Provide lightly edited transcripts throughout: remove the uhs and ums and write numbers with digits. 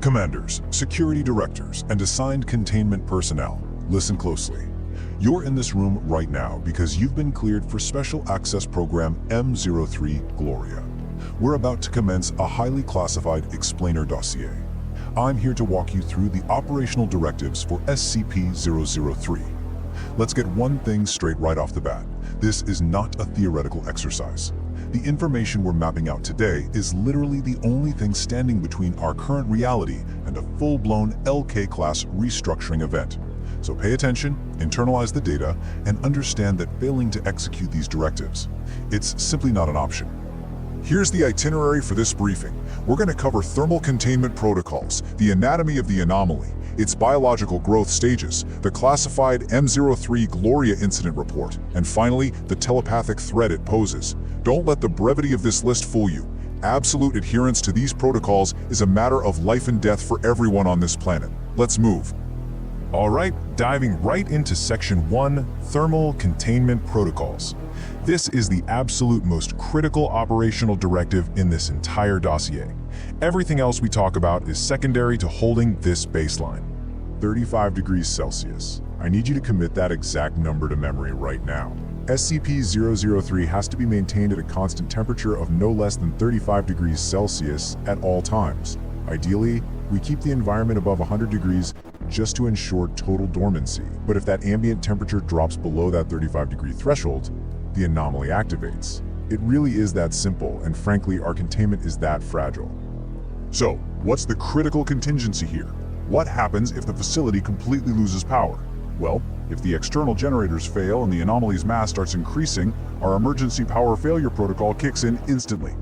Commanders, security directors, and assigned containment personnel, listen closely. You're in this room right now because you've been cleared for Special Access Program M03 Gloria. We're about to commence a highly classified explainer dossier. I'm here to walk you through the operational directives for SCP-003. Let's get one thing straight right off the bat. This is not a theoretical exercise. The information we're mapping out today is literally the only thing standing between our current reality and a full-blown LK-class restructuring event. So pay attention, internalize the data, and understand that failing to execute these directives, it's simply not an option. Here's the itinerary for this briefing. We're going to cover thermal containment protocols, the anatomy of the anomaly, its biological growth stages, the classified M03 Gloria incident report, and finally, the telepathic threat it poses. Don't let the brevity of this list fool you. Absolute adherence to these protocols is a matter of life and death for everyone on this planet. Let's move. All right, diving right into Section 1, Thermal Containment Protocols. This is the absolute most critical operational directive in this entire dossier. Everything else we talk about is secondary to holding this baseline. 35 degrees Celsius. I need you to commit that exact number to memory right now. SCP-003 has to be maintained at a constant temperature of no less than 35 degrees Celsius at all times. Ideally, we keep the environment above 100 degrees just to ensure total dormancy. But if that ambient temperature drops below that 35-degree threshold, the anomaly activates. It really is that simple, and frankly, our containment is that fragile. So, what's the critical contingency here? What happens if the facility completely loses power? Well, if the external generators fail and the anomaly's mass starts increasing, our emergency power failure protocol kicks in instantly.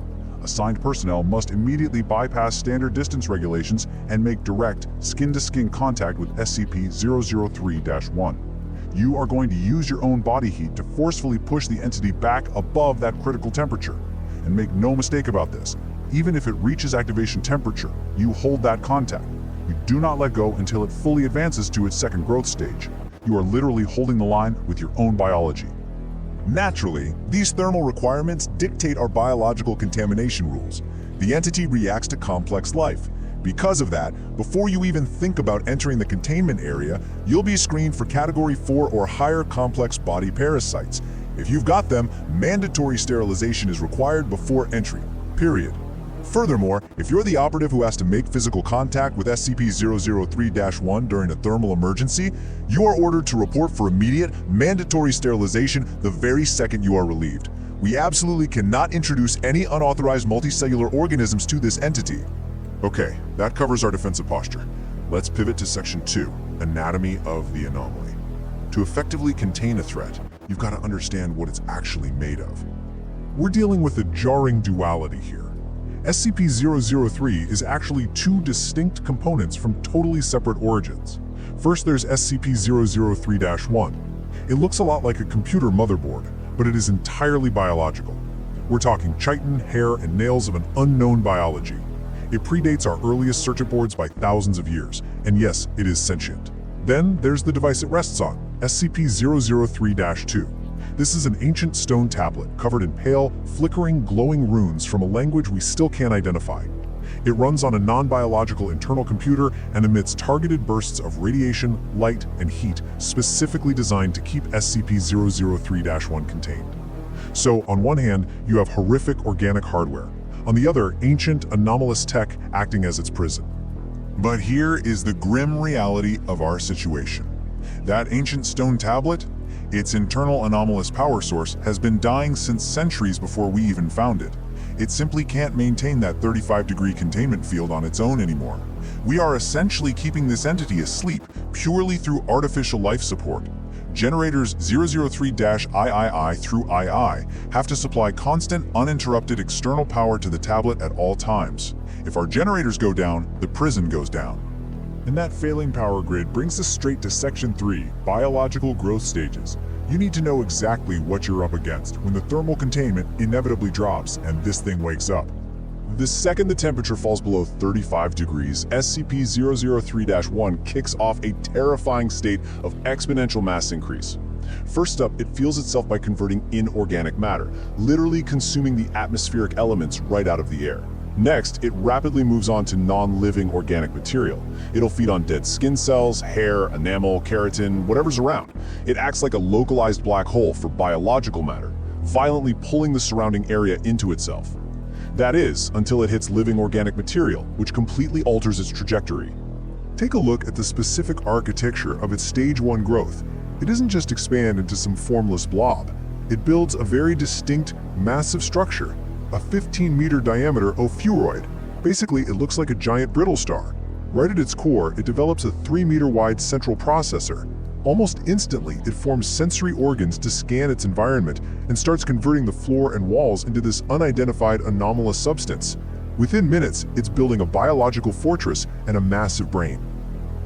Assigned personnel must immediately bypass standard distance regulations and make direct, skin-to-skin contact with SCP-003-1. You are going to use your own body heat to forcefully push the entity back above that critical temperature. And make no mistake about this, even if it reaches activation temperature, you hold that contact. You do not let go until it fully advances to its second growth stage. You are literally holding the line with your own biology. Naturally, these thermal requirements dictate our biological contamination rules. The entity reacts to complex life. Because of that, before you even think about entering the containment area, you'll be screened for Category 4 or higher complex body parasites. If you've got them, mandatory sterilization is required before entry, period. Furthermore, if you're the operative who has to make physical contact with SCP-003-1 during a thermal emergency, you are ordered to report for immediate, mandatory sterilization the very second you are relieved. We absolutely cannot introduce any unauthorized multicellular organisms to this entity. Okay, that covers our defensive posture. Let's pivot to Section 2, Anatomy of the Anomaly. To effectively contain a threat, you've got to understand what it's actually made of. We're dealing with a jarring duality here. SCP-003 is actually two distinct components from totally separate origins. First, there's SCP-003-1. It looks a lot like a computer motherboard, but it is entirely biological. We're talking chitin, hair, and nails of an unknown biology. It predates our earliest circuit boards by thousands of years, and yes, it is sentient. Then there's the device it rests on, SCP-003-2. This is an ancient stone tablet covered in pale, flickering, glowing runes from a language we still can't identify. It runs on a non-biological internal computer and emits targeted bursts of radiation, light, and heat specifically designed to keep SCP-003-1 contained. So, on one hand, you have horrific organic hardware. On the other, ancient, anomalous tech acting as its prison. But here is the grim reality of our situation. That ancient stone tablet? Its internal anomalous power source has been dying since centuries before we even found it. It simply can't maintain that 35-degree containment field on its own anymore. We are essentially keeping this entity asleep purely through artificial life support. Generators 003-III through II have to supply constant, uninterrupted external power to the tablet at all times. If our generators go down, the prison goes down. And that failing power grid brings us straight to Section 3, Biological Growth Stages. You need to know exactly what you're up against when the thermal containment inevitably drops and this thing wakes up. The second the temperature falls below 35 degrees, SCP-003-1 kicks off a terrifying state of exponential mass increase. First up, it fuels itself by converting inorganic matter, literally consuming the atmospheric elements right out of the air. Next, it rapidly moves on to non-living organic material. It'll feed on dead skin cells, hair, enamel, keratin, whatever's around. It acts like a localized black hole for biological matter, violently pulling the surrounding area into itself. That is, until it hits living organic material, which completely alters its trajectory. Take a look at the specific architecture of its stage 1 growth. It doesn't just expand into some formless blob. It builds a very distinct, massive structure, a 15-meter diameter ophiuroid. Basically, it looks like a giant brittle star. Right at its core, it develops a 3-meter wide central processor. Almost instantly, it forms sensory organs to scan its environment and starts converting the floor and walls into this unidentified anomalous substance. Within minutes, it's building a biological fortress and a massive brain.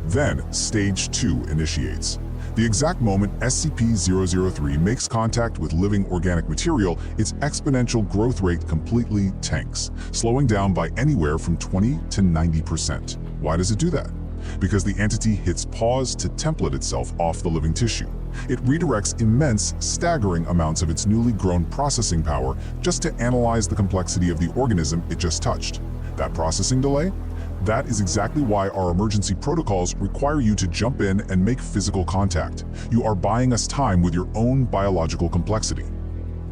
Then, Stage 2 initiates. The exact moment SCP-003 makes contact with living organic material, its exponential growth rate completely tanks, slowing down by anywhere from 20 to 90%. Why does it do that? Because the entity hits pause to template itself off the living tissue. It redirects immense, staggering amounts of its newly grown processing power just to analyze the complexity of the organism it just touched. That processing delay? That is exactly why our emergency protocols require you to jump in and make physical contact. You are buying us time with your own biological complexity.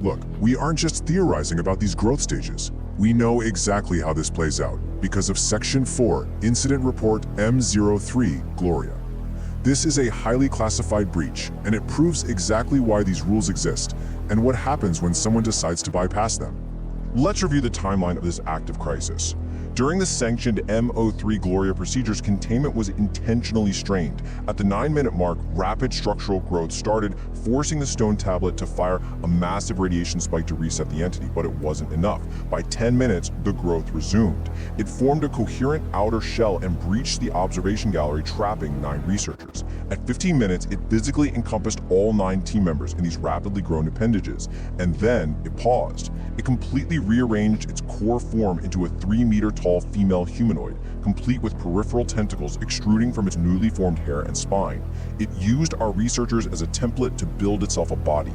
Look, we aren't just theorizing about these growth stages. We know exactly how this plays out because of Section 4, Incident Report M03, Gloria. This is a highly classified breach, and it proves exactly why these rules exist and what happens when someone decides to bypass them. Let's review the timeline of this active crisis. During the sanctioned M03 Gloria procedures, containment was intentionally strained. At the 9-minute mark, rapid structural growth started, forcing the stone tablet to fire a massive radiation spike to reset the entity, but it wasn't enough. By 10 minutes, the growth resumed. It formed a coherent outer shell and breached the observation gallery, trapping 9 researchers. At 15 minutes, it physically encompassed all 9 team members in these rapidly grown appendages, and then it paused. It completely rearranged its core form into a 3-meter tall female humanoid, complete with peripheral tentacles extruding from its newly formed hair and spine. It used our researchers as a template to build itself a body.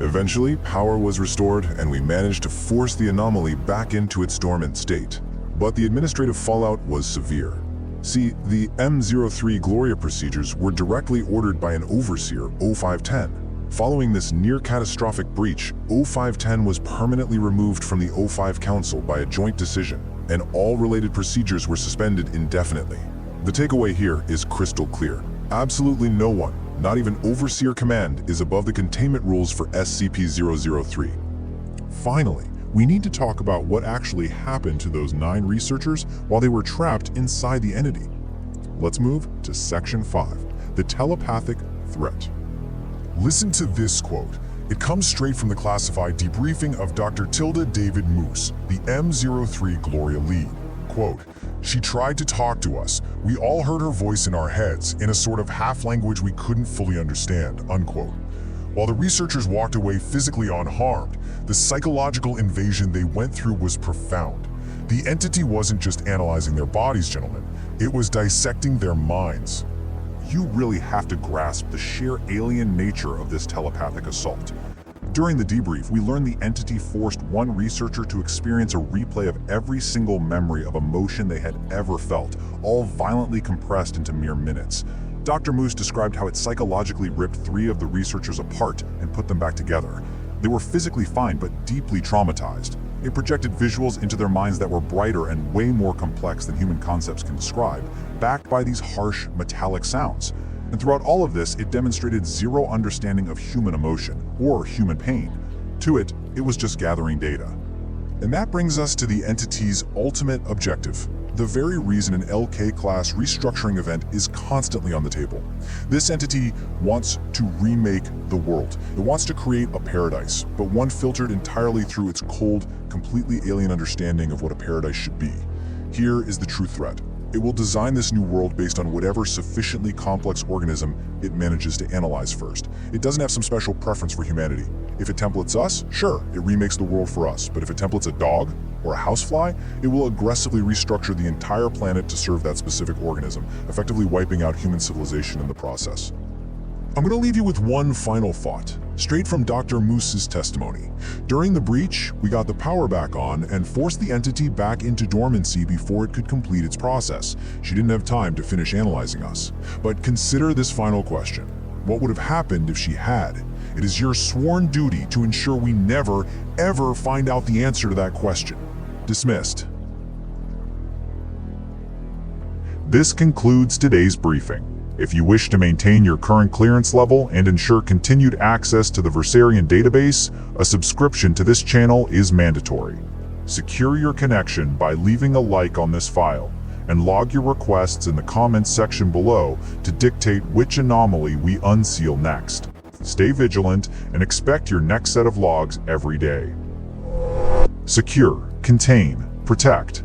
Eventually, power was restored, and we managed to force the anomaly back into its dormant state. But the administrative fallout was severe. See, the M03 Gloria procedures were directly ordered by an overseer, 0510. Following this near-catastrophic breach, 0510 was permanently removed from the 05 Council by a joint decision, and all related procedures were suspended indefinitely. The takeaway here is crystal clear. Absolutely no one, not even Overseer Command, is above the containment rules for SCP-003. Finally, we need to talk about what actually happened to those 9 researchers while they were trapped inside the entity. Let's move to Section 5, the telepathic threat. Listen to this quote. It comes straight from the classified debriefing of Dr. Tilda David Moose, the M03 Gloria lead. Quote, "She tried to talk to us. We all heard her voice in our heads, in a sort of half-language we couldn't fully understand," unquote. While the researchers walked away physically unharmed, the psychological invasion they went through was profound. The entity wasn't just analyzing their bodies, gentlemen. It was dissecting their minds. You really have to grasp the sheer alien nature of this telepathic assault. During the debrief, we learned the entity forced one researcher to experience a replay of every single memory of emotion they had ever felt, all violently compressed into mere minutes. Dr. Moose described how it psychologically ripped 3 of the researchers apart and put them back together. They were physically fine but deeply traumatized. It projected visuals into their minds that were brighter and way more complex than human concepts can describe, backed by these harsh, metallic sounds. And throughout all of this, it demonstrated zero understanding of human emotion or human pain. To it, it was just gathering data. And that brings us to the entity's ultimate objective, the very reason an LK-class restructuring event is constantly on the table. This entity wants to remake the world. It wants to create a paradise, but one filtered entirely through its cold, completely alien understanding of what a paradise should be. Here is the true threat. It will design this new world based on whatever sufficiently complex organism it manages to analyze first. It doesn't have some special preference for humanity. If it templates us, sure, it remakes the world for us. But if it templates a dog or a housefly, it will aggressively restructure the entire planet to serve that specific organism, effectively wiping out human civilization in the process. I'm going to leave you with one final thought. Straight from Dr. Moose's testimony. During the breach, we got the power back on and forced the entity back into dormancy before it could complete its process. She didn't have time to finish analyzing us. But consider this final question. What would have happened if she had? It is your sworn duty to ensure we never, ever find out the answer to that question. Dismissed. This concludes today's briefing. If you wish to maintain your current clearance level and ensure continued access to the Versarian database, a subscription to this channel is mandatory. Secure your connection by leaving a like on this file, and log your requests in the comments section below to dictate which anomaly we unseal next. Stay vigilant and expect your next set of logs every day. Secure, contain, protect.